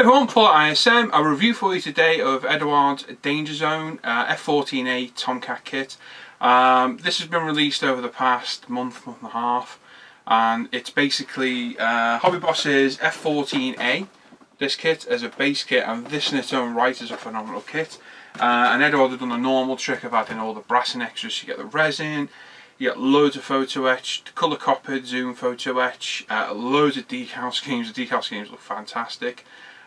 everyone, Paul at ISM. A review for you today of Eduard's Danger Zone F14A Tomcat kit. This has been released over the past month and a half, and it's basically Hobby Boss's F14A, this kit as a base kit, and this in its own right is a phenomenal kit. And Eduard had done the normal trick of adding all the brass and extras. You get the resin, you get loads of photo etch, colour copied zoom photo etch, loads of decal schemes. The decal schemes look fantastic.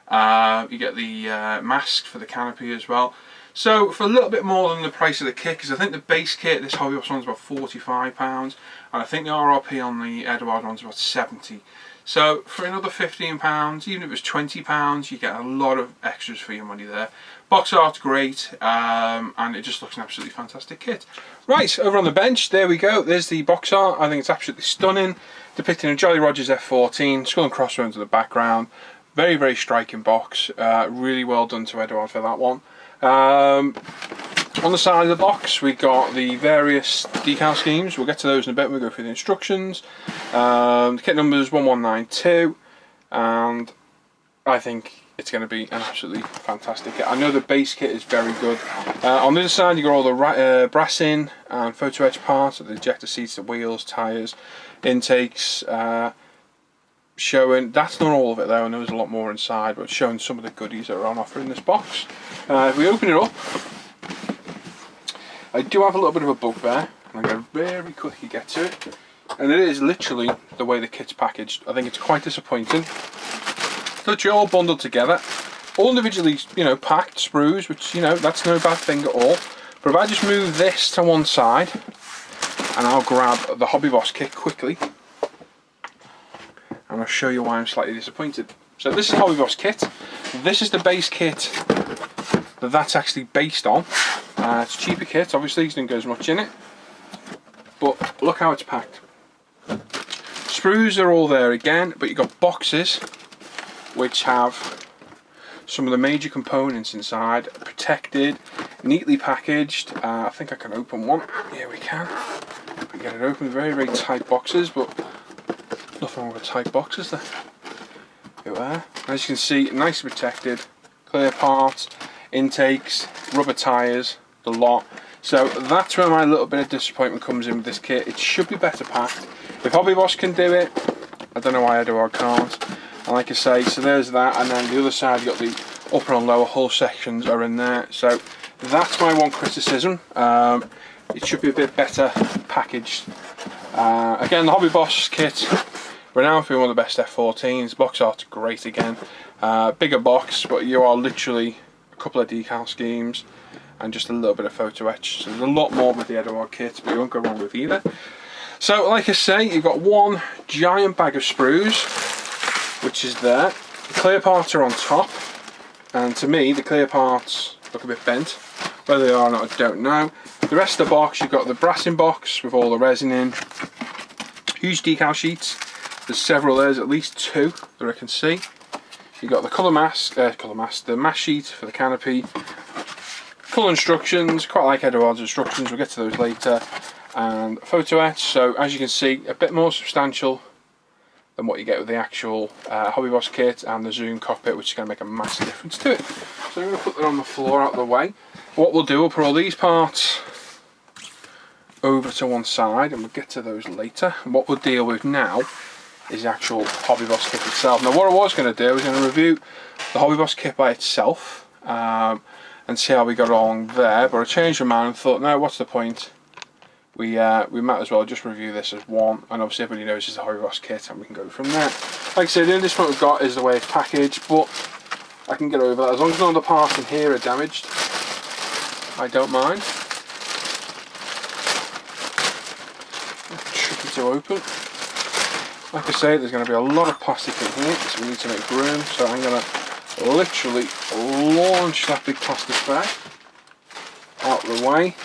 You get the mask for the canopy as well. So for a little bit more than the price of the kit, because I think the base kit, this Hobby Boss one's about £45, and I think the RRP on the Eduard one's about £70. So for another £15, even if it was £20, you get a lot of extras for your money there. Box art's great, and it just looks an absolutely fantastic kit. Right, over on the bench, there we go. There's the box art. I think it's absolutely stunning, depicting a Jolly Rogers F14, skull and crossbones in the background. Very, very striking box. Really well done to Eduard for that one. On the side of the box, we got the various decal schemes. We'll get to those in a bit. We'll go through the instructions. The kit number is 1192, and I think it's going to be an absolutely fantastic kit. I know the base kit is very good. On the other side, you got all the brass in and photo etch parts, the ejector seats, the wheels, tyres, intakes. Showing, that's not all of it though, and there's a lot more inside, but showing some of the goodies that are on offer in this box. If we open it up, I do have a little bit of a bugbear, and I'm going to very quickly get to it, and it is literally the way the kit's packaged. I think it's quite disappointing. Literally all bundled together, all individually, you know, packed sprues, which, you know, that's no bad thing at all. But if I just move this to one side, and I'll grab the Hobby Boss kit quickly, and I'll show you why I'm slightly disappointed. So this is Hobby Boss kit. This is the base kit that's actually based on. It's a cheaper kit, obviously, because there doesn't go as much in it. But look how it's packed. Sprues are all there again, but you've got boxes which have some of the major components inside, protected, neatly packaged. I think I can open one. Here we can. We get it open. Very, very tight boxes, but nothing wrong with tight boxes there. Here we are. As you can see, nicely protected, clear parts, intakes, rubber tyres, the lot. So that's where my little bit of disappointment comes in with this kit. It should be better packed. If Hobby Boss can do it, I don't know why Eduard can't. And like I say, so there's that, and then the other side you've got the upper and lower hull sections are in there. So that's my one criticism. It should be a bit better packaged. Again, the Hobby Boss kit, renowned for being one of the best F14s. Box art's great again. Bigger box, but you are literally a couple of decal schemes and just a little bit of photo etch. So there's a lot more with the Eduard kit, but you won't go wrong with either. So like I say, you've got one giant bag of sprues, which is there. The clear parts are on top, and to me the clear parts look a bit bent. Whether they are or not, I don't know. The rest of the box, you've got the brass in box with all the resin in. Huge decal sheets. There's several, there's at least two that I can see. You've got the the mask sheet for the canopy. Colour instructions, quite like Eduard's instructions, we'll get to those later. And photo etch, so as you can see, a bit more substantial than what you get with the actual Hobby Boss kit and the zoom cockpit, which is going to make a massive difference to it. So I'm going to put that on the floor out of the way. What we'll do, we'll put all these parts over to one side, and we'll get to those later. And what we'll deal with now is the actual Hobby Boss kit itself. Now what I was going to do, I was going to review the Hobby Boss kit by itself and see how we got along there, but I changed my mind and thought, no, what's the point? We might as well just review this as one, and obviously everybody knows it's a Hobby Boss kit and we can go from there. Like I said, the only difference we've got is the way it's packaged, but I can get over that. As long as none of the parts in here are damaged, I don't mind. Tricky to open. Like I say, there's going to be a lot of plastic in here, so we need to make room. So I'm going to literally launch that big plastic bag out of the way.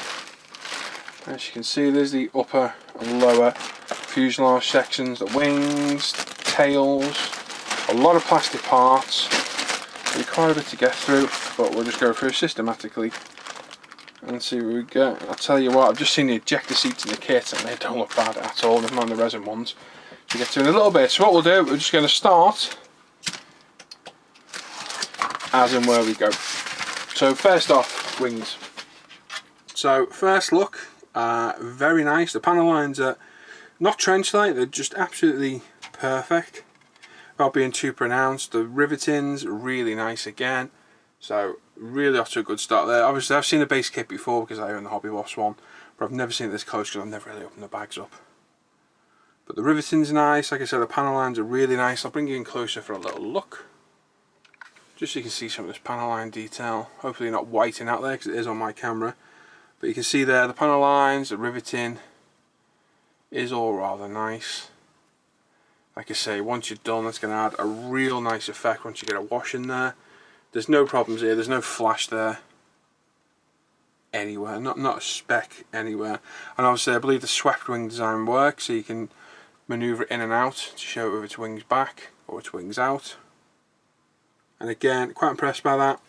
As you can see, there's the upper and lower fuselage sections, the wings, the tails, a lot of plastic parts. It'll be quite a bit to get through, but we'll just go through systematically and see what we get. I'll tell you what, I've just seen the ejector seats in the kit and they don't look bad at all, never mind the resin ones. We'll get to in a little bit. So what we'll do, we're just going to start as and where we go. So first off, wings. So first look, very nice. The panel lines are not trench light, they're just absolutely perfect without being too pronounced. The rivetings really nice again, so really off to a good start there. Obviously I've seen the base kit before because I own the Hobby Boss one, but I've never seen it this close because I've never really opened the bags up. But the riveting's nice, like I said, the panel lines are really nice. I'll bring you in closer for a little look, just so you can see some of this panel line detail. Hopefully not whiting out there because it is on my camera, but you can see there the panel lines, the riveting is all rather nice. Like I say, once you're done, that's going to add a real nice effect once you get a wash in there. There's no problems here, there's no flash there anywhere, not a speck anywhere. And obviously I believe the swept wing design works, so you can manoeuvre it in and out to show it with its wings back or its wings out. And again, quite impressed by that.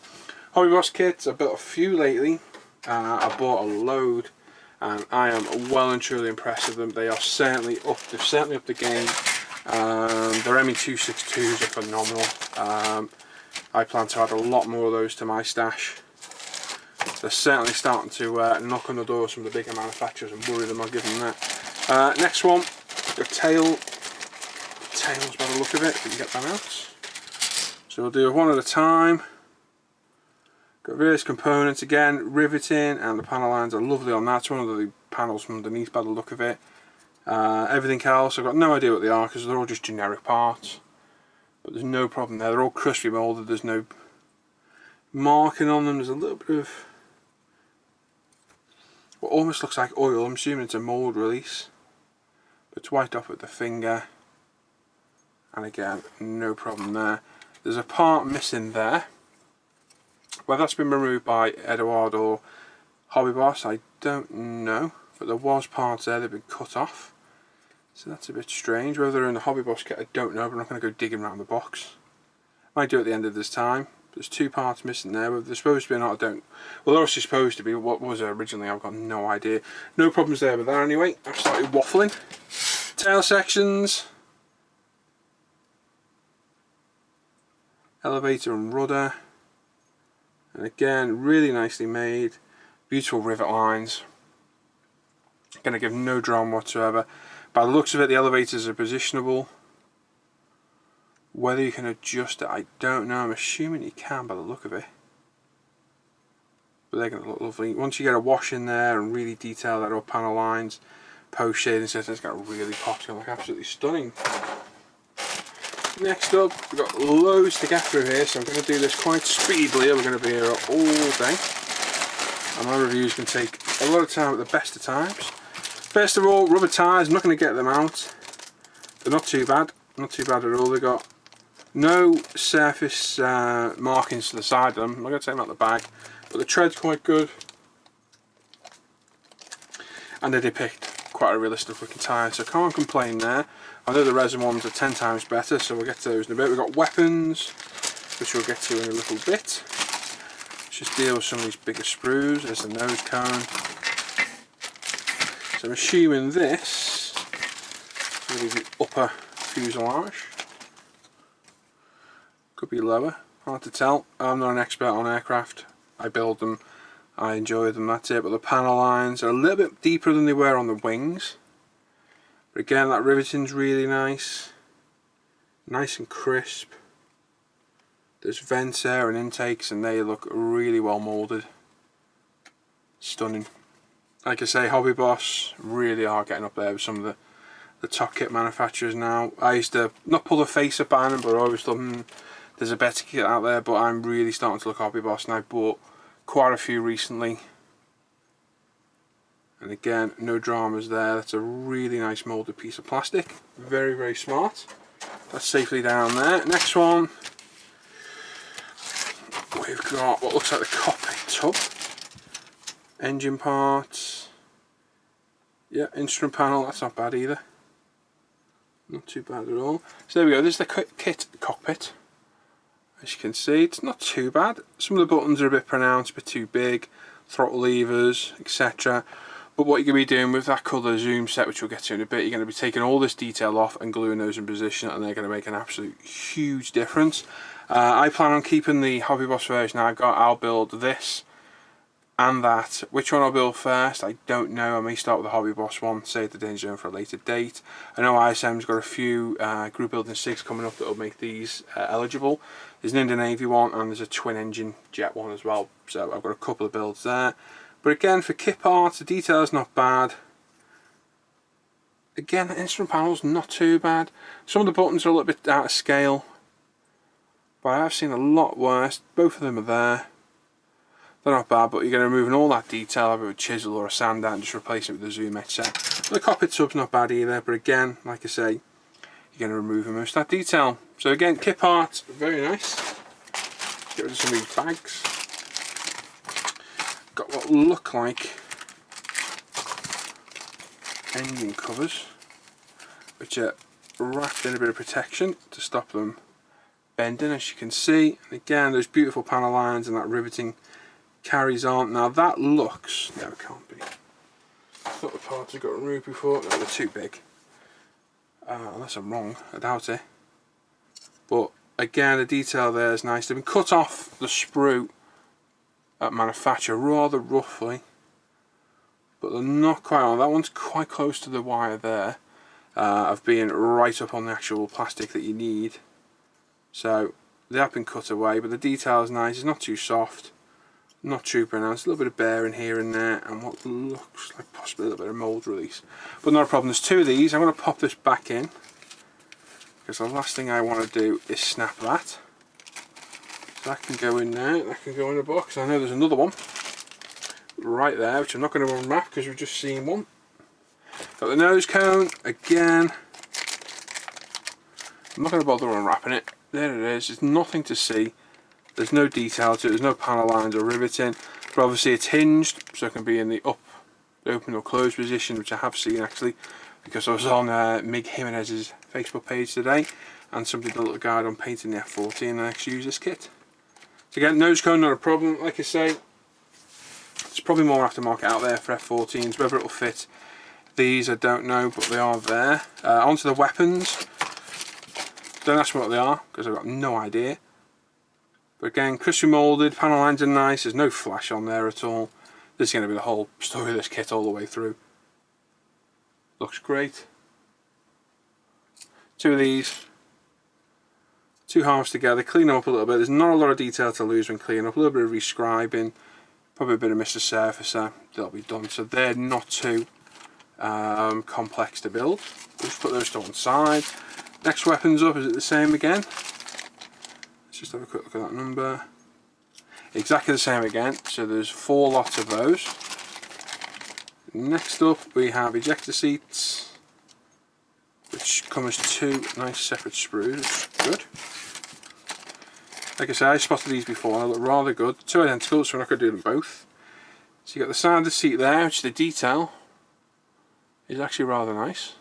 Hobby Boss kits, I've built a few lately. I bought a load and I am well and truly impressed with them. They are certainly up, they've certainly upped the game. Their ME262s are phenomenal. I plan to add a lot more of those to my stash. They're certainly starting to knock on the door of some of the bigger manufacturers and worry them. I'll give them that. Next one, the tails by the look of it, if you can get that out. So we'll do one at a time. Got various components again, riveting, and the panel lines are lovely on that. It's one of the panels from underneath by the look of it. Everything else, I've got no idea what they are because they're all just generic parts. But there's no problem there, they're all crisply moulded, there's no marking on them. There's a little bit of what almost looks like oil. I'm assuming it's a mould release. But it's wiped off with the finger. And again, no problem there. There's a part missing there. Whether that's been removed by Eduard or Hobby Boss, I don't know. But there was parts there that have been cut off. So that's a bit strange. Whether they're in the Hobby Boss kit, I don't know, but I'm not going to go digging around the box. Might do it at the end of this time. There's two parts missing there. Whether they're supposed to be or not, I don't. Well, they're obviously supposed to be. What was it originally? I've got no idea. No problems there with that anyway. I've started waffling. Tail sections. Elevator and rudder. And again, really nicely made. Beautiful rivet lines. Going to give no drama whatsoever. By the looks of it, the elevators are positionable. Whether you can adjust it, I don't know. I'm assuming you can by the look of it. But they're going to look lovely. Once you get a wash in there and really detail that up panel lines, post shading system, it's going to really pop. It's going to look absolutely stunning. Next up, we've got loads to get through here, so I'm going to do this quite speedily. We're going to be here all day. And my reviews can take a lot of time at the best of times. First of all, rubber tyres, I'm not going to get them out. They're not too bad, not too bad at all. They've got no surface markings to the side of them. I'm not going to take them out the bag, but the tread's quite good. And they depict quite a realistic looking tyre, so can't complain there. I know the resin ones are 10 times better, so we'll get to those in a bit. We've got weapons, which we'll get to in a little bit. Let's just deal with some of these bigger sprues. There's the nose cone. So I'm assuming this is the upper fuselage. Could be lower, hard to tell. I'm not an expert on aircraft. I build them, I enjoy them, that's it. But the panel lines are a little bit deeper than they were on the wings. But again, that riveting's really nice. Nice and crisp. There's vents there and intakes and they look really well moulded. Stunning. Like I say, Hobby Boss really are getting up there with some of the top kit manufacturers now. I used to not pull a face up on them, but I always thought there's a better kit out there, but I'm really starting to look Hobby Boss and I bought quite a few recently. And again, no dramas there. That's a really nice moulded piece of plastic. Very, very smart. That's safely down there. Next one, we've got what looks like the cockpit tub. Engine parts. Yeah, instrument panel, that's not bad either. Not too bad at all. So there we go, this is the kit cockpit. As you can see, it's not too bad. Some of the buttons are a bit pronounced, a bit too big. Throttle levers, etc. But what you're going to be doing with that colour zoom set, which we'll get to in a bit, you're going to be taking all this detail off and gluing those in position, and they're going to make an absolute huge difference. I plan on keeping the Hobby Boss version I've got. I'll build this and that. Which one I'll build first, I don't know. I may start with the Hobby Boss one, save the Danger Zone for a later date. I know ISM's got a few group building 6 coming up that will make these eligible. There's an Indian Navy one and there's a twin engine jet one as well. So I've got a couple of builds there. But again, for kit parts, the detail is not bad. Again, the instrument panel's not too bad. Some of the buttons are a little bit out of scale, but I have seen a lot worse. Both of them are there. They're not bad, but you're going to remove all that detail either with a chisel or a sander and just replace it with a zoom etch set. The cockpit sub's not bad either, but again, like I say, you're going to remove most of that detail. So again, kit parts, very nice. Get rid of some of these bags. Got what look like engine covers, which are wrapped in a bit of protection to stop them bending, as you can see. And again, those beautiful panel lines and that riveting carries on. Now that looks, no, it can't be. I thought the parts had got removed before. No, they're too big. Unless I'm wrong, I doubt it. But again, the detail there is nice. They've been cut off the sprue at manufacture rather roughly, but they're not quite on. That one's quite close to the wire there, of being right up on the actual plastic that you need. So they have been cut away, but the detail is nice. It's not too soft, not too pronounced. A little bit of bearing here and there, and what looks like possibly a little bit of mould release, but not a problem. There's 2 of these. I'm going to pop this back in because the last thing I want to do is snap that. So that can go in there. That can go in the box. I know there's another one right there, which I'm not going to unwrap because we've just seen one. Got the nose cone again. I'm not going to bother unwrapping it. There it is. There's nothing to see. There's no detail to it. There's no panel lines or riveting. But obviously it's hinged, so it can be in the up, open or closed position, which I have seen actually, because I was on Mig Jimenez's Facebook page today, and somebody did a little guide on painting the F14 and I actually use this kit. So again, nose cone not a problem. Like I say, there's probably more aftermarket out there for F14s. Whether it'll fit these, I don't know, but they are there. Onto the weapons. Don't ask me what they are, because I've got no idea. But again, crystal moulded, panel lines are nice, there's no flash on there at all. This is going to be the whole story of this kit all the way through. Looks great. 2 of these. 2 halves together, clean them up a little bit. There's not a lot of detail to lose when cleaning up. A little bit of rescribing, probably a bit of Mr. Surfacer, that'll be done. So they're not too complex to build. We'll just put those to one side. Next weapons up, is it the same again? Let's just have a quick look at that number. Exactly the same again, so there's 4 lots of those. Next up we have ejector seats, which come as 2 nice separate sprues, which is good. Like I said, I spotted these before and they look rather good. 2 identical, so we're not going to do them both. So you got the side of the seat there, which the detail is actually rather nice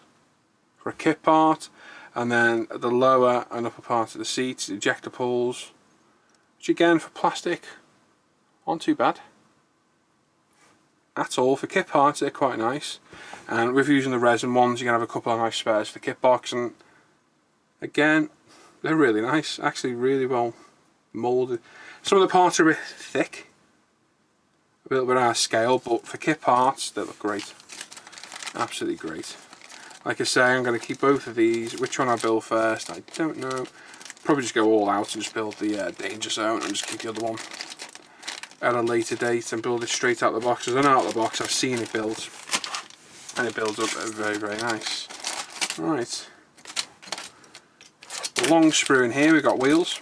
for a kit part. And then the lower and upper part of the seats, the ejector pulls, which again for plastic aren't too bad at all. For kit parts they're quite nice, and with using the resin ones you're going to have a couple of nice spares for kit box, and again they're really nice, actually really well moulded. Some of the parts are a bit thick, a little bit out of scale, but for kit parts they look great, absolutely great. Like I say, I'm going to keep both of these. Which one I build first, I don't know. Probably just go all out and just build the Danger Zone and just keep the other one at a later date and build it straight out of the box. Because I know out of the box I've seen it build, and it builds up very, very nice. Right. Long sprue in here, we've got wheels,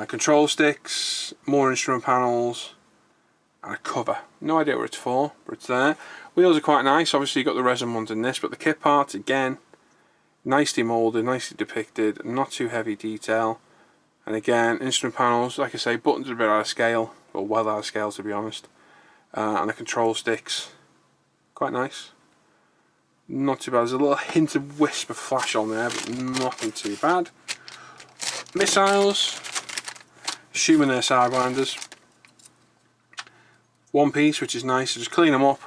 control sticks, more instrument panels, and a cover. No idea what it's for, but it's there. Wheels are quite nice. Obviously you've got the resin ones in this, but the kit parts again, nicely moulded, nicely depicted, not too heavy detail. And again, instrument panels, like I say, buttons are a bit out of scale, or well out of scale to be honest. And the control sticks, quite nice. Not too bad. There's a little hint of wisp of flash on there, but nothing too bad. Missiles, assuming they're sidewinders. One piece, which is nice. So just clean them up,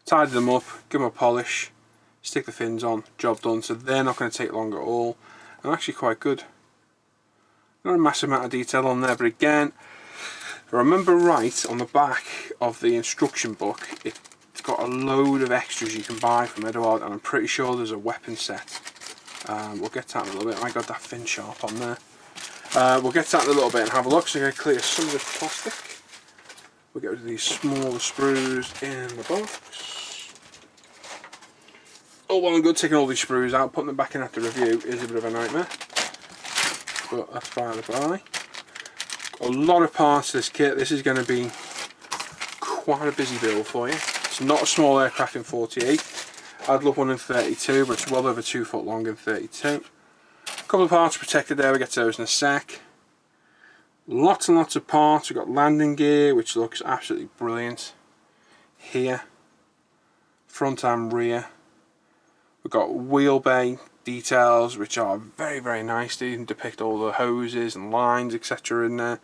tidy them up, give them a polish, stick the fins on, job done. So they're not going to take long at all, and actually quite good. Not a massive amount of detail on there, but again, if I remember right, on the back of the instruction book, it's got a load of extras you can buy from Eduard, and I'm pretty sure there's a weapon set. We'll get to that in a little bit. I got that fin sharp on there. We'll get to that in a little bit and have a look. So I'm going to clear some of the plastic. We'll get rid of these smaller screws in the box. All well and good taking all these screws out, putting them back in after review is a bit of a nightmare. But that's by the by. A lot of parts to this kit. This is going to be quite a busy build for you. It's not a small aircraft in 48. I'd love one in 32, but it's well over 2 foot long in 32. A couple of parts protected there, we'll get to those in a sec. Lots and lots of parts. We've got landing gear, which looks absolutely brilliant. Here. Front and rear. We've got wheel bay details, which are very, very nice. They even depict all the hoses and lines, etc. in there.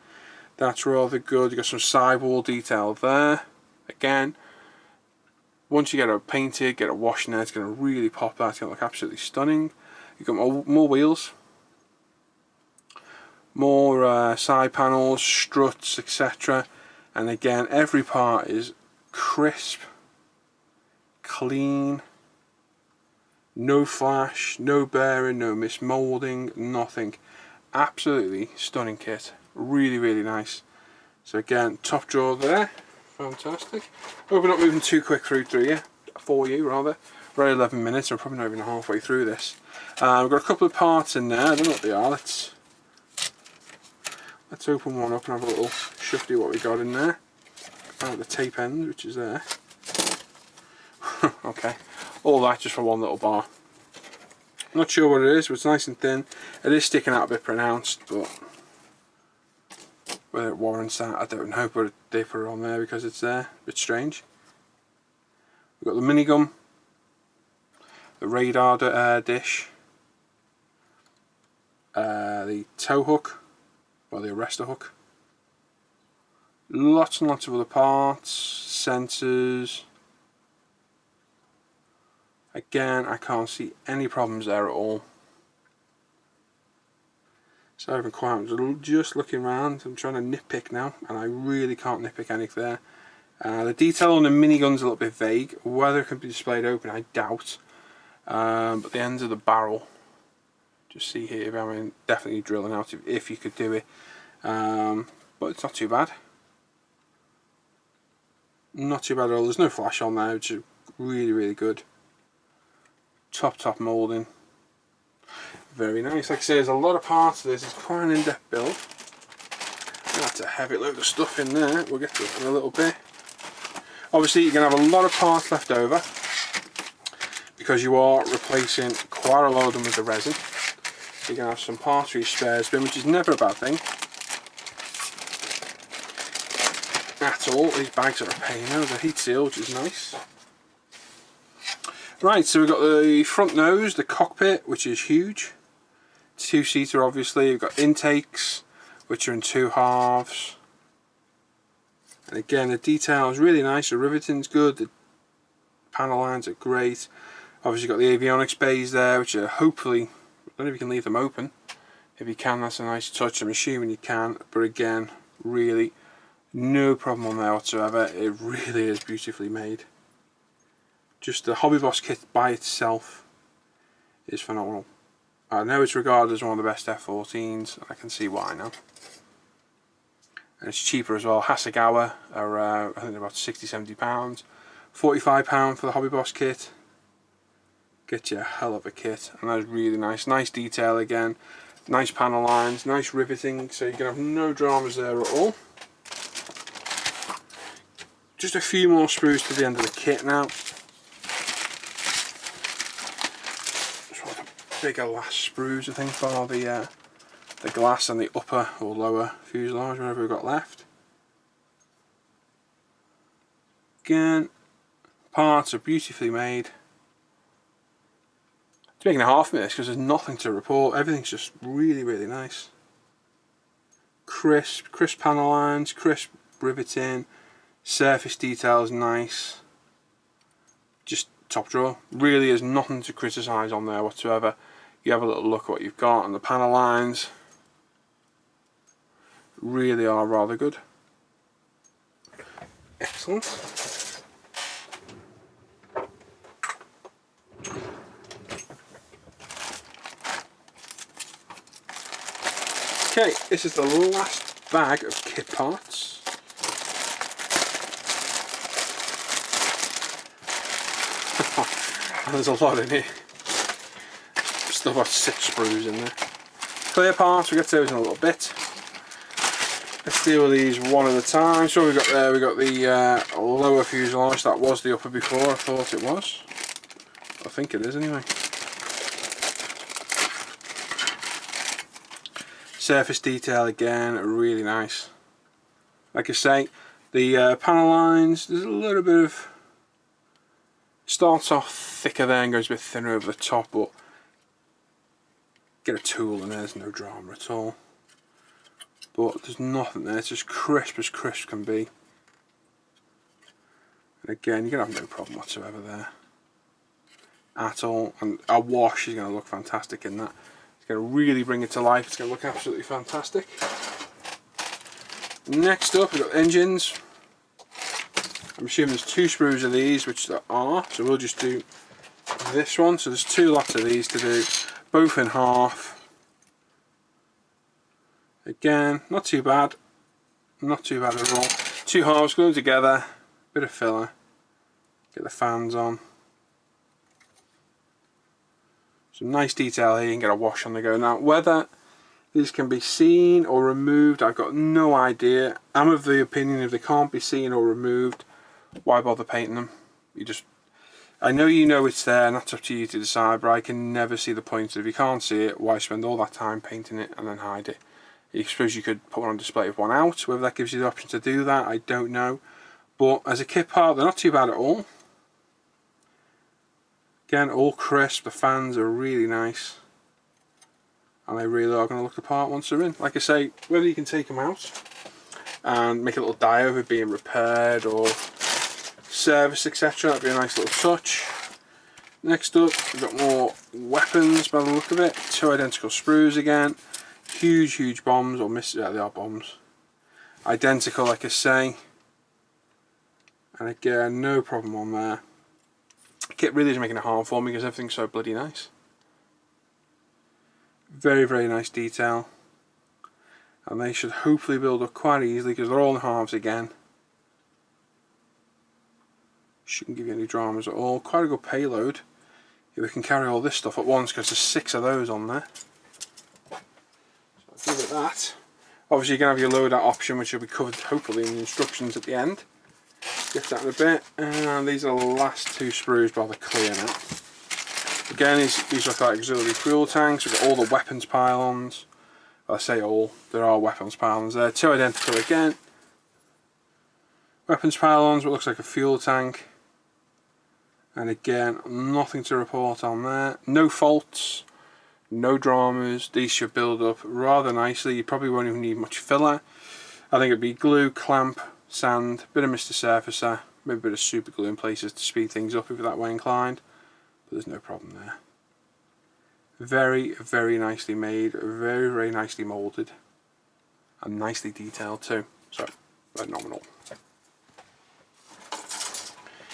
That's rather good. You've got some sidewall detail there. Again, once you get it painted, get it washed in there, it's going to really pop that. It's going to look absolutely stunning. You've got more wheels. More side panels, struts, etc. And again, every part is crisp, clean. No flash, no bearing, no mismoulding, nothing. Absolutely stunning kit. Really, really nice. So again, top drawer there. Fantastic. Hope we're not moving too quick through you, for you rather. We're at 11 minutes, we're probably not even halfway through this. We've got a couple of parts in there, I don't know what they are. Let's open one up and have a little shifty what we got in there. The tape end, which is there. Okay. All that just for one little bar. Not sure what it is, but it's nice and thin. It is sticking out a bit pronounced, but whether it warrants that, I don't know, but they put it on there because it's there. A bit strange. We've got the minigun, the radar dish, the tow hook, or the arrestor hook. Lots and lots of other parts, sensors. Again, I can't see any problems there at all. So I haven't quite, I'm just looking around, I'm trying to nitpick now, and I really can't nitpick anything there. The detail on the minigun's a little bit vague. Whether it can be displayed open, I doubt. But the ends of the barrel, just see here, I mean, definitely drilling out if you could do it. But it's not too bad. Not too bad at all. There's no flash on there, which is really, really good. Top moulding. Very nice. Like I say, there's a lot of parts to this. It's quite an in-depth build. That's a heavy load of stuff in there. We'll get to it in a little bit. Obviously, you're going to have a lot of parts left over because you are replacing quite a lot of them with the resin. You're going to have some parts for your spares bin, which is never a bad thing at all. These bags are a pain. There's a heat seal, which is nice. Right, so we've got the front nose, the cockpit, which is huge. Two-seater, obviously. We've got intakes, which are in 2 halves. And again, the detail is really nice. The riveting's good. The panel lines are great. Obviously, got the avionics bays there, which are hopefully, I don't know if you can leave them open. If you can, that's a nice touch. I'm assuming you can. But again, really, no problem on there whatsoever. It really is beautifully made. Just the Hobby Boss kit by itself is phenomenal. I know it's regarded as one of the best F-14s. I can see why now. And it's cheaper as well. Hasegawa are I think about £60–70. £45 for the Hobby Boss kit. Get you a hell of a kit, and that's really nice. Nice detail again. Nice panel lines. Nice riveting. So you're gonna have no dramas there at all. Just a few more screws to the end of the kit now. Bigger last sprues I think for the glass and the upper or lower fuselage, whatever we've got left. Again, parts are beautifully made. It's making a half of this because there's nothing to report. Everything's just really, really nice. Crisp panel lines, crisp riveting, surface details nice. Just top drawer. Really is nothing to criticise on there whatsoever. You have a little look at what you've got, and the panel lines really are rather good. Excellent. Okay, this is the last bag of kit parts. And there's a lot in here. Still got 6 sprues in there. Clear parts, we'll get to those in a little bit. Let's deal with these one at a time. So we got there, we got the lower fuselage. That was the upper before, I thought it was. I think it is anyway. Surface detail again, really nice. Like I say, the panel lines, there's a little bit of, starts off thicker there and goes a bit thinner over the top, but get a tool and there's no drama at all. But there's nothing there, it's just crisp as crisp can be. And again, you're going to have no problem whatsoever there at all, and a wash is going to look fantastic in that. It's going to really bring it to life, it's going to look absolutely fantastic. Next up we've got engines. I'm assuming there's 2 sprues of these, which there are, so we'll just do this one. So there's 2 lots of these to do, both in half. Again, not too bad at all. 2 halves, glue them together, bit of filler, get the fans on. Some nice detail here, you can get a wash on the go. Now whether these can be seen or removed, I've got no idea. I'm of the opinion if they can't be seen or removed, why bother painting them? I know you know it's there and that's up to you to decide, but I can never see the point. If you can't see it, why spend all that time painting it and then hide it? I suppose you could put one on display with one out, whether that gives you the option to do that, I don't know. But as a kit part, they're not too bad at all. Again, all crisp, the fans are really nice. And they really are going to look the part once they're in. Like I say, whether you can take them out and make a little die of it being repaired or serviced, etc., that'd be a nice little touch. Next up, we've got more weapons by the look of it. 2 identical sprues again. Huge bombs, or yeah, they are bombs. Identical, like I say. And again, no problem on there. Kit really is making it hard for me because everything's so bloody nice. Very nice detail. And they should hopefully build up quite easily because they're all in halves again. Shouldn't give you any dramas at all. Quite a good payload. If we can carry all this stuff at once because there's 6 of those on there. So I'll give it that. Obviously you're going to have your loadout option, which will be covered hopefully in the instructions at the end. Get that in a bit, and these are the last 2 sprues by the clear now. Again, these look like auxiliary fuel tanks. We've got all the weapons pylons. I say all, there are weapons pylons there. 2 identical again. Weapons pylons, what looks like a fuel tank. And again, nothing to report on there. No faults, no dramas. These should build up rather nicely. You probably won't even need much filler. I think it'd be glue, clamp, sand, bit of Mr. Surfacer, maybe a bit of super glue in places to speed things up if you're that way inclined, but there's no problem there. Very nicely made, very nicely moulded, and nicely detailed too, so phenomenal.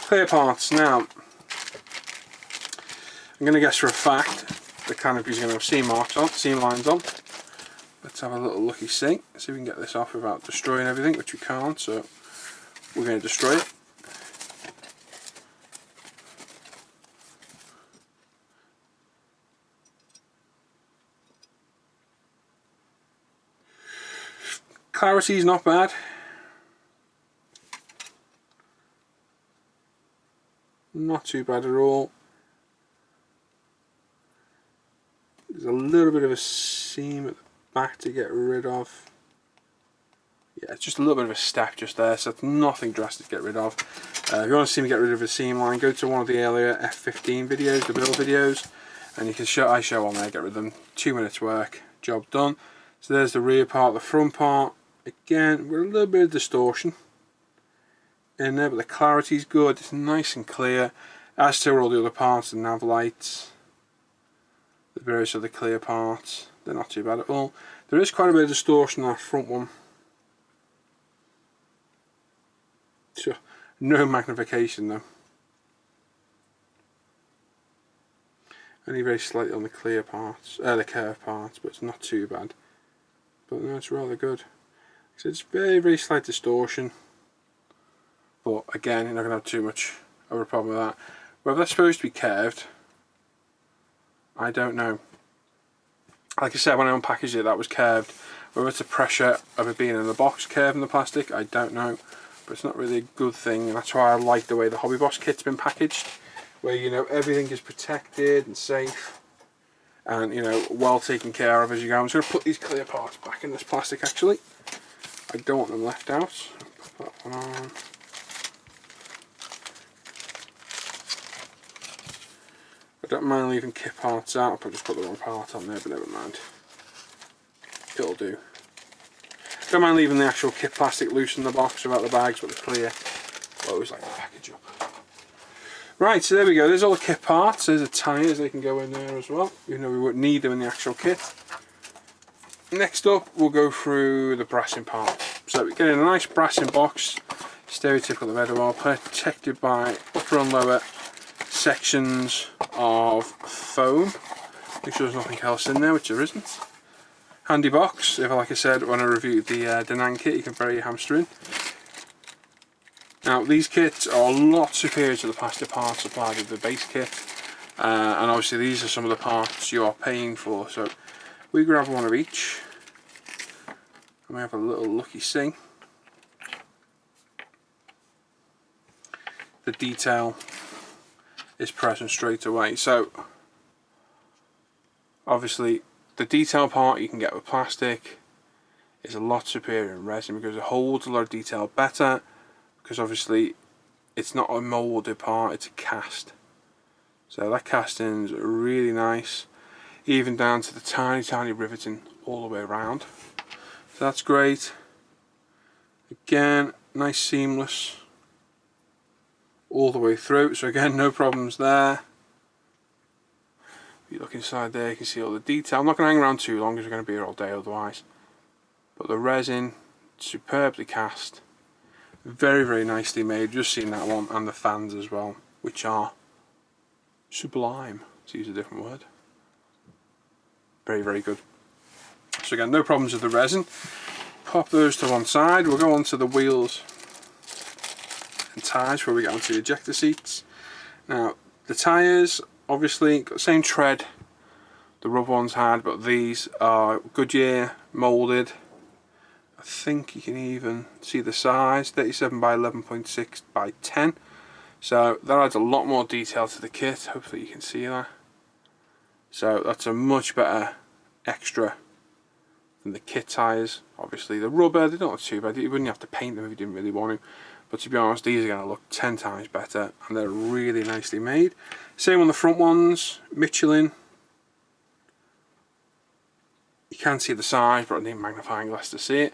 Clear parts. Now, I'm going to guess for a fact the canopy's going to have seam marks on, seam lines on. Let's have a little looky see if we can get this off without destroying everything, which we can't, so we're going to destroy it. Clarity's not bad. Not too bad at all. There's a little bit of a seam at the back to get rid of. Yeah, it's just a little bit of a step just there, so it's nothing drastic to get rid of. If you want to see me get rid of a seam line, go to one of the earlier F15 videos, the build videos, and you can I show on there, get rid of them. 2 minutes work, job done. So there's the rear part, the front part. Again, with a little bit of distortion in there, but the clarity's good, it's nice and clear, as to all the other parts, the nav lights, the various other clear parts, they're not too bad at all. There is quite a bit of distortion on that front one, Sure. No magnification though. Only very slightly on the clear parts, the curved parts, but it's not too bad. But no, it's rather good. So it's very, very slight distortion. But again, you're not going to have too much of a problem with that. Whether that's supposed to be curved, I don't know. Like I said, when I unpackaged it, that was curved. Whether it's the pressure of it being in the box curving the plastic, I don't know. But it's not really a good thing, and that's why I like the way the Hobby Boss kit's been packaged, where you know everything is protected and safe, and you know well taken care of as you go. I'm just going to put these clear parts back in this plastic. Actually, I don't want them left out. Put that one on. I don't mind leaving kit parts out. I'll just put the wrong part on there, but never mind. It'll do. Don't mind leaving the actual kit plastic loose in the box without the bags, but the clear. I always like to package up. Right, so there we go. There's all the kit parts. There's the tyres. They can go in there as well, even though we won't need them in the actual kit. Next up, we'll go through the brassing part. So we get in a nice brassing box, stereotypical of Eduard, protected by upper and lower sections of foam. Make sure there's nothing else in there, which there isn't. Handy box, if like I said when I reviewed the Denan kit, you can bury your hamster in. Now these kits are a lot superior to the plastic parts supplied with the base kit, and obviously these are some of the parts you are paying for, so we grab one of each and we have a little lucky sing. The detail is present straight away, so obviously the detail part you can get with plastic is a lot superior in resin because it holds a lot of detail better, because obviously it's not a moulded part, it's a cast. So that casting is really nice, even down to the tiny riveting all the way around. So that's great. Again, nice seamless all the way through, so again no problems there. You look inside there, you can see all the detail. I'm not going to hang around too long because we're going to be here all day otherwise. But the resin, superbly cast, very, very nicely made. Just seen that one, and the fans as well, which are sublime, to use a different word. Very, very good. So again, no problems with the resin. Pop those to one side. We'll go on to the wheels and tyres where we get onto the ejector seats. Now, the tyres, obviously got the same tread the rubber ones had, but these are Goodyear moulded. I think you can even see the size, 37 by 11.6 by 10. So that adds a lot more detail to the kit. Hopefully you can see that. So that's a much better extra than the kit tyres. Obviously the rubber, they don't look too bad. You wouldn't have to paint them if you didn't really want to. But to be honest, these are going to look 10 times better, and they're really nicely made. Same on the front ones, Michelin. You can see the size, but I need a magnifying glass to see it.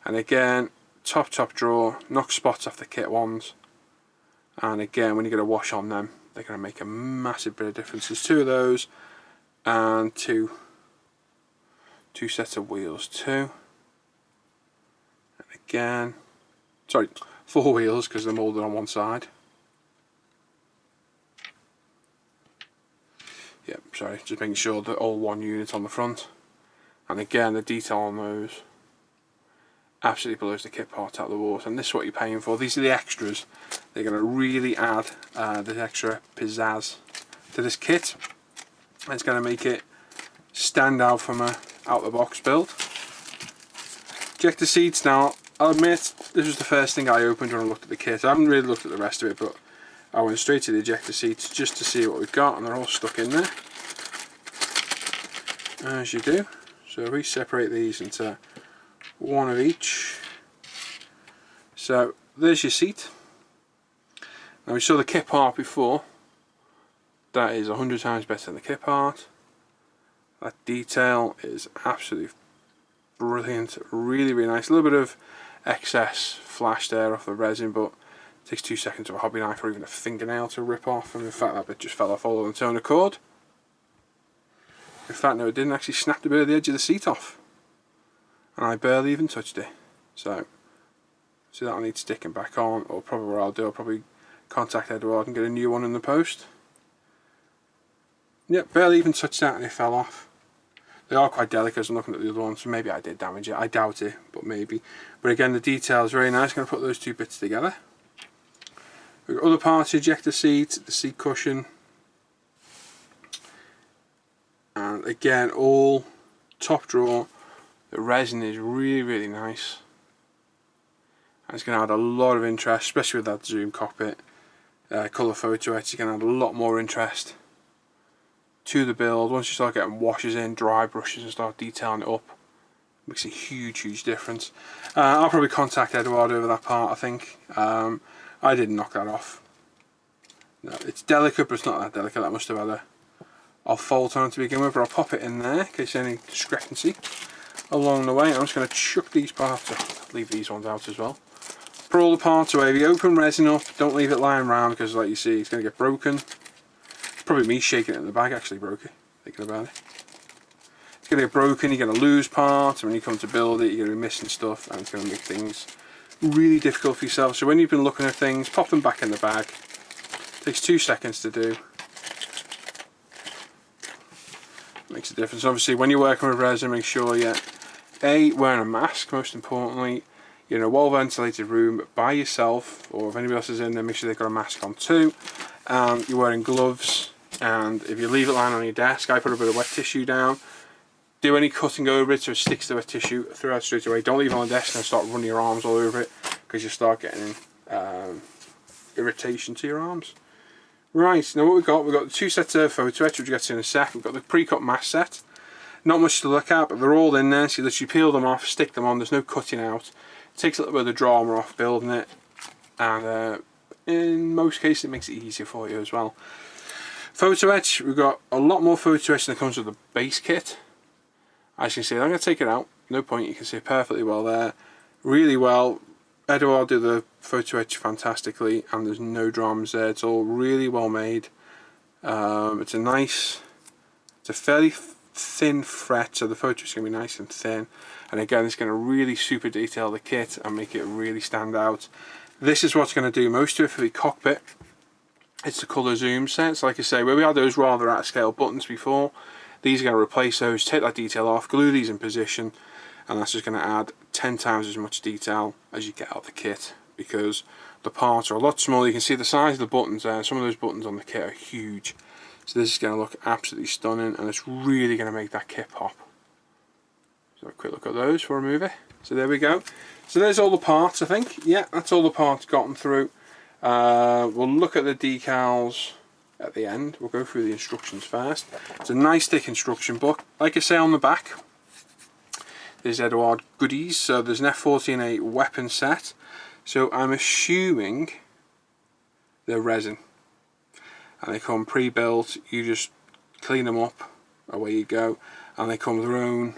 And again, top drawer, knock spots off the kit ones. And again, when you get a wash on them, they're going to make a massive bit of difference. There's two of those, and two sets of wheels too. And again, sorry, 4 wheels because they're moulded on one side. Yep, sorry, just making sure that all one unit on the front. And again, the detail on those absolutely blows the kit part out of the water, and this is what you're paying for. These are the extras. They're going to really add this extra pizzazz to this kit. It's going to make it stand out from a out-the-box build. Ejector seats, now I'll admit this was the first thing I opened when I looked at the kit. I haven't really looked at the rest of it, but I went straight to the ejector seats just to see what we've got, and they're all stuck in there, as you do. So we separate these into one of each. So there's your seat. Now we saw the kit part before. That is 100 times better than the kit part. That detail is absolutely brilliant, really, really nice. A little bit of excess flash there off the resin, but it takes 2 seconds of a hobby knife or even a fingernail to rip off, and in fact that bit just fell off all on its own accord. In fact, no, it didn't, actually snapped a bit of the edge of the seat off, and I barely even touched it. So so that'll need sticking back on, or probably what I'll do, I'll probably contact Eduard and get a new one in the post. Yep, barely even touched that and it fell off. They are quite delicate as I'm looking at the other one, so maybe I did damage it. I doubt it, but maybe. But again, the detail is very nice. I'm going to put those two bits together. We've got other parts, the ejector seat, the seat cushion. And again, all top drawer. The resin is really, really nice. And it's going to add a lot of interest, especially with that zoom cockpit. Colour photo etch is going to add a lot more interest to the build. Once you start getting washes in, dry brushes and start detailing it up, it makes a huge difference. I'll probably contact Eduard over that part, I think. I didn't knock that off. No, it's delicate, but it's not that delicate. That must have had a fault on it to begin with, but I'll pop it in there in case any discrepancy along the way. I'm just going to chuck these parts up, leave these ones out as well. Put all the parts away. If you open resin up, don't leave it lying around, because like you see, it's going to get broken. It's probably me shaking it in the bag actually broke it, thinking about it. It's going to get broken, you're going to lose parts, and when you come to build it, you're going to be missing stuff, and it's going to make things really difficult for yourself. So when you've been looking at things, pop them back in the bag. It takes 2 seconds to do. Makes a difference. Obviously, when you're working with resin, make sure you're wearing a mask, most importantly. You're in a well ventilated room by yourself, or if anybody else is in there, make sure they've got a mask on too. You're wearing gloves, and if you leave it lying on your desk, I put a bit of wet tissue down. Do any cutting over it so it sticks to the wet tissue, throw it straight away. Don't leave it on the desk and start running your arms all over it, because you start getting irritation to your arms. Right, now what we've got the 2 sets of photo etch, which we'll get to in a sec. We've got the pre-cut mask set. Not much to look at, but they're all in there, so you literally peel them off, stick them on, there's no cutting out. It takes a little bit of the drama off building it, and in most cases it makes it easier for you as well. Photo etch, we've got a lot more photo etch than comes with the base kit. As you can see, I'm going to take it out, no point, you can see it perfectly well there. Really well. Eduard did the photo etch fantastically, and there's no dramas there. It's all really well made. It's a fairly thin fret, so the photo is going to be nice and thin. And again, it's going to really super detail the kit and make it really stand out. This is what's going to do most of it for the cockpit. It's the colour zoom sets. Like I say, where we had those rather out of scale buttons before, these are going to replace those, take that detail off, glue these in position, and that's just going to add 10 times as much detail as you get out of the kit, because the parts are a lot smaller. You can see the size of the buttons there. Some of those buttons on the kit are huge, so this is going to look absolutely stunning, and it's really going to make that kit pop. So a quick look at those before I move it. So there we go. So there's all the parts, I think. Yeah, that's all the parts gotten through. We'll look at the decals at the end. We'll go through the instructions first. It's a nice thick instruction book. Like I say on the back, there's Eduard goodies. So there's an F-14A weapon set. So I'm assuming they're resin. And they come pre-built. You just clean them up, away you go. And they come with their own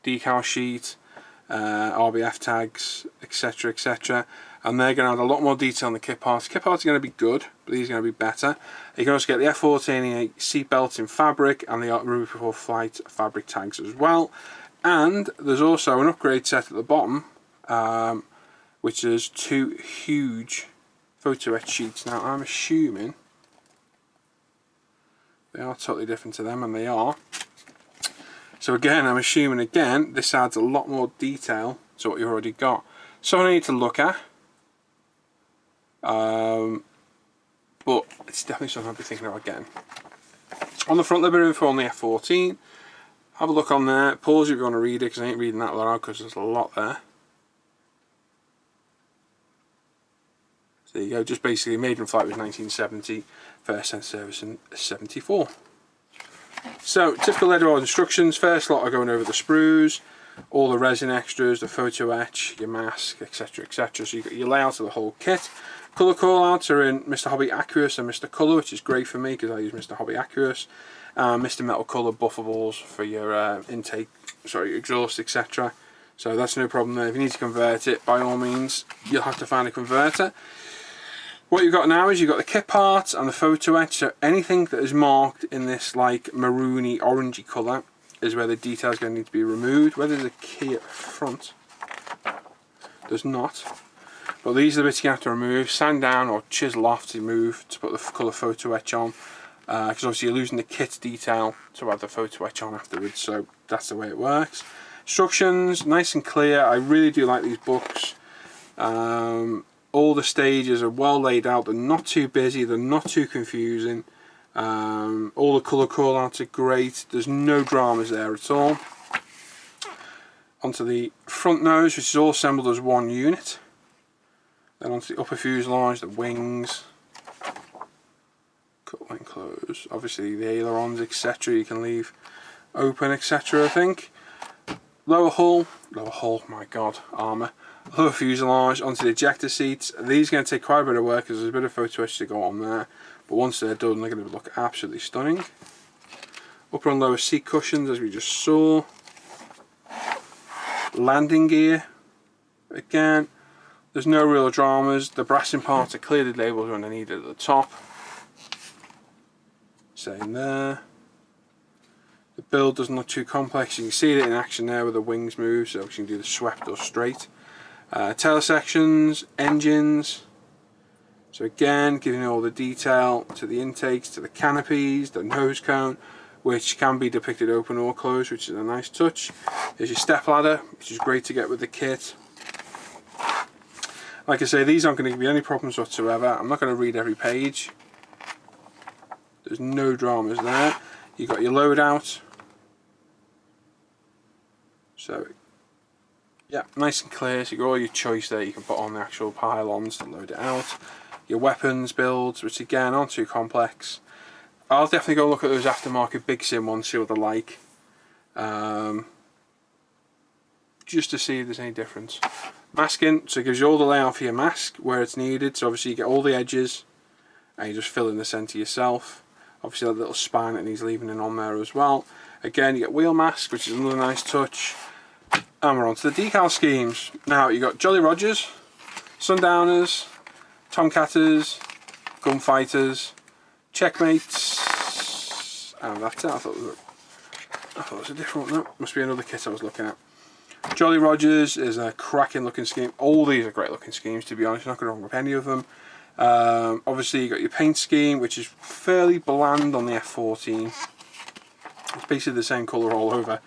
decal sheet, RBF tags, etc, etc, and they're going to add a lot more detail on the kit parts. Kit parts are going to be good, but these are going to be better. You can also get the F-14A seat belts in fabric and the Ruby Before Flight fabric tags as well. And there's also an upgrade set at the bottom, which is 2 huge photo etch sheets. Now I'm assuming they are totally different to them, and they are. So again, I'm assuming again, this adds a lot more detail to what you've already got. Something I need to look at, but it's definitely something I'll be thinking about getting. On the front, a little bit of info on the F-14. Have a look on there. Pause if you want to read it, because I ain't reading that loud because there's a lot there. So there you go, just basically maiden flight was 1970, first sent service in 74. So, typical Eduard instructions. First lot are going over the sprues, all the resin extras, the photo etch, your mask, etc, etc. So you got your layout of the whole kit. Colour callouts are in Mr. Hobby Accurus and Mr. Colour, which is great for me because I use Mr. Hobby Accurus. Mr. Metal Colour buffables for your exhaust, etc. So that's no problem there. If you need to convert it, by all means, you'll have to find a converter. What you've got now is you've got the kit parts and the photo etch, so anything that is marked in this like maroony orangey colour is where the detail is going to need to be removed. Whether there's a key at the front, there's not. But these are the bits you have to remove, sand down or chisel off to remove to put the colour photo etch on. Because obviously you're losing the kit detail to add the photo etch on afterwards, so that's the way it works. Instructions, nice and clear. I really do like these books. All the stages are well laid out, they're not too busy, they're not too confusing. All the colour call outs are great, there's no dramas there at all. Onto the front nose, which is all assembled as one unit. Then onto the upper fuselage, the wings. Cut when close. Obviously the ailerons, etc. you can leave open, etc. I think. Lower hull, my god, armour. Lower fuselage, onto the ejector seats. These are going to take quite a bit of work because there's a bit of photo etch to go on there. But once they're done, they're going to look absolutely stunning. Upper and lower seat cushions, as we just saw. Landing gear. Again, there's no real dramas. The brassing parts are clearly labelled when they're needed at the top. Same there. The build doesn't look too complex. You can see it in action there where the wings move, so you can do the swept or straight. Tail sections, engines. So again, giving all the detail to the intakes, to the canopies, the nose cone, which can be depicted open or closed, which is a nice touch. There's your step ladder, which is great to get with the kit. Like I say, these aren't going to give you any problems whatsoever. I'm not going to read every page. There's no dramas there. You've got your loadout. So, yeah, nice and clear. So you've got all your choice there. You can put on the actual pylons to load it out. Your weapons builds, which again aren't too complex. I'll definitely go look at those aftermarket Big Sim ones, see what they're like. Just to see if there's any difference. Masking, so it gives you all the layout for your mask where it's needed. So obviously you get all the edges and you just fill in the centre yourself. Obviously that little spine that needs leaving in on there as well. Again, you get wheel mask, which is another nice touch. And we're on to the decal schemes. Now you got Jolly Rogers, Sundowners, Tomcatters, Gunfighters, Checkmates, and that's it. I thought it was a different one. No, must be another kit I was looking at. Jolly Rogers is a cracking looking scheme. All these are great looking schemes, to be honest. You're not going wrong with any of them. Obviously you got your paint scheme, which is fairly bland on the F14. It's basically the same colour all over,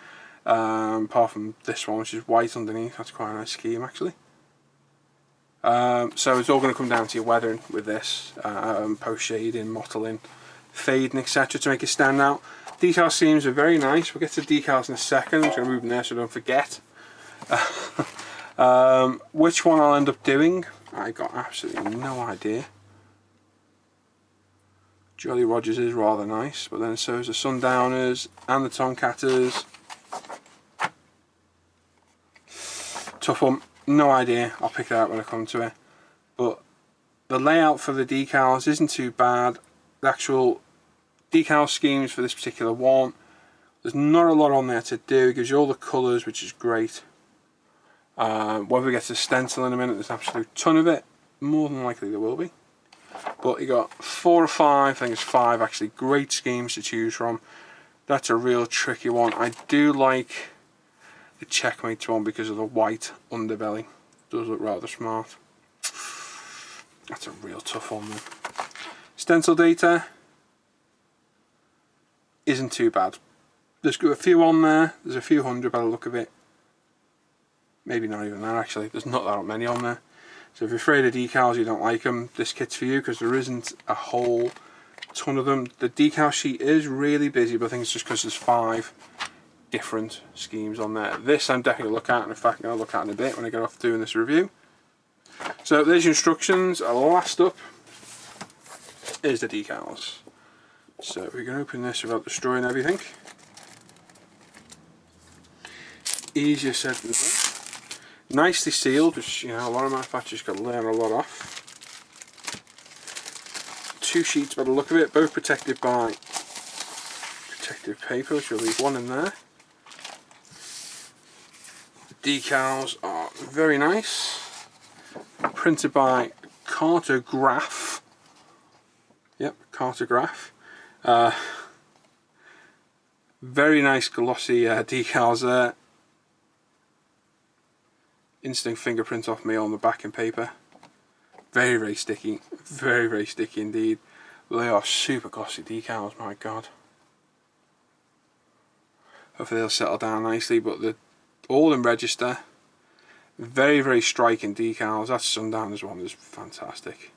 apart from this one, which is white underneath. That's quite a nice scheme actually. So it's all going to come down to your weathering with this, post shading, mottling, fading, etc. to make it stand out. Decal schemes are very nice. We'll get to decals in a second. I'm just going to move them there so I don't forget. Which one I'll end up doing, I got absolutely no idea. Jolly Rogers is rather nice, but then so is the Sundowners and the Tomcatters. Tough one, no idea. I'll pick it out when I come to it. But the layout for the decals isn't too bad. The actual decal schemes for this particular one, there's not a lot on there to do. It gives you all the colours, which is great. Whether we get to stencil in a minute, there's an absolute ton of it. More than likely there will be. But you got 4 or 5, I think it's 5 actually, great schemes to choose from. That's a real tricky one. I do like the Checkmates one because of the white underbelly. It does look rather smart. That's a real tough one though. Stencil data isn't too bad. There's got a few on there. There's a few hundred by the look of it. Maybe not even that actually. There's not that many on there. So if you're afraid of decals, you don't like them, this kit's for you because there isn't a whole ton of them. The decal sheet is really busy, but I think it's just because there's 5 different schemes on there. This I'm definitely going to look at, and in fact I'm going to look at in a bit when I get off doing this review. So there's your instructions. Last up is the decals. So we can open this without destroying everything. Easier said than done. Nicely sealed, which, you know, a lot of manufacturers got to learn a lot off. 2 sheets by the look of it, both protected by protective paper, which will leave one in there. Decals are very nice. Printed by Cartograph. Yep, Cartograph. Very nice glossy decals there. Instant fingerprint off me on the backing paper. Very, very sticky. Very, very sticky indeed. They are super glossy decals, my god. Hopefully they'll settle down nicely, but they're all in register. Very, very striking decals. That Sundowners one is fantastic.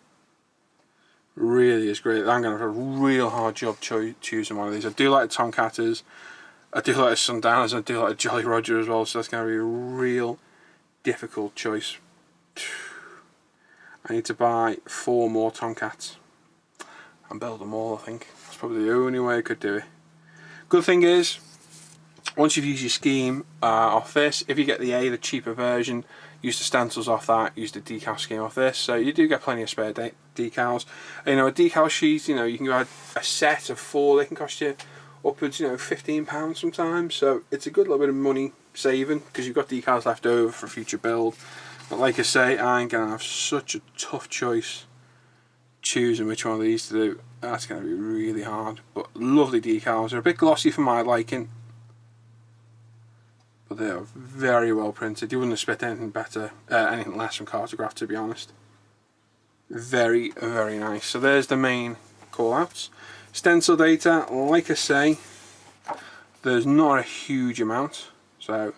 Really is great. I'm going to have a real hard job choosing one of these. I do like the Tomcatters, I do like the Sundowners, and I do like the Jolly Roger as well, so that's going to be a real difficult choice. I need to buy 4 more Tomcats and build them all, I think. That's probably the only way I could do it. Good thing is, once you've used your scheme off this, if you get the A, the cheaper version, use the stencils off that, use the decal scheme off this, so you do get plenty of spare decals. You know, a decal sheet, you know, you can add a set of 4, they can cost you upwards, you know, £15 sometimes, so it's a good little bit of money saving because you've got decals left over for future build. But like I say, I'm going to have such a tough choice choosing which one of these to do. That's going to be really hard, but lovely decals. They're a bit glossy for my liking, but they are very well printed. You wouldn't expect anything better, anything less from Cartograph, to be honest. Very, very nice. So there's the main call outs. Stencil data, like I say, there's not a huge amount, so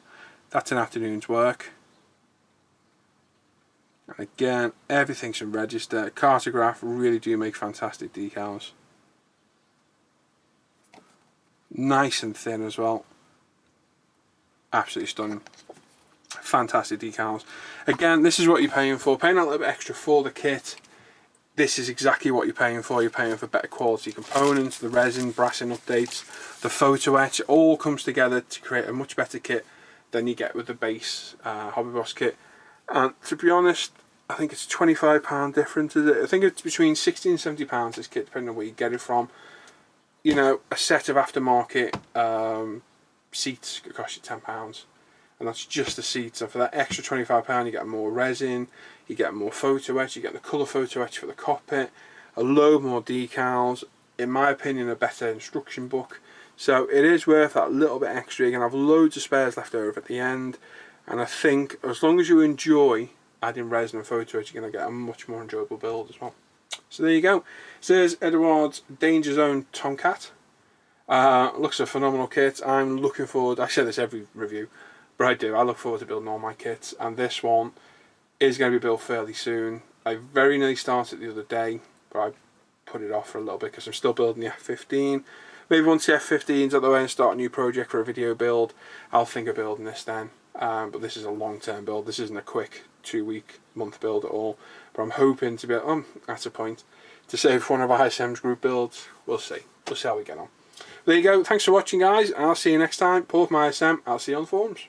that's an afternoon's work. And again, everything's in register. Cartograph really do make fantastic decals. Nice and thin as well. Absolutely stunning. Fantastic decals. Again, this is what you're paying for. Paying a little bit extra for the kit. This is exactly what you're paying for. You're paying for better quality components, the resin, brassing updates, the photo etch. It all comes together to create a much better kit than you get with the base Hobby Boss kit. And to be honest, I think it's £25 difference. I think it's between £60 and £70 this kit, depending on where you get it from. You know, a set of aftermarket seats could cost you £10, and that's just the seats. So for that extra £25, you get more resin, you get more photo etch, you get the colour photo etch for the cockpit, a load more decals. In my opinion, a better instruction book. So it is worth that little bit extra. You're gonna have loads of spares left over at the end. And I think as long as you enjoy adding resin and photo etch, you're going to get a much more enjoyable build as well. So there you go. So there's Eduard's Danger Zone Tomcat. Looks a phenomenal kit. I'm looking forward, I say this every review, but I do. I look forward to building all my kits. And this one is going to be built fairly soon. I very nearly started the other day, but I put it off for a little bit because I'm still building the F-15. Maybe once the F-15's out the way and start a new project for a video build, I'll think of building this then. But this is a long-term build. This isn't a quick 2-week, month build at all. But I'm hoping to be at a point to save one of ISM's group builds. We'll see. We'll see how we get on. There you go. Thanks for watching, guys. I'll see you next time. Paul from ISM. I'll see you on the forums.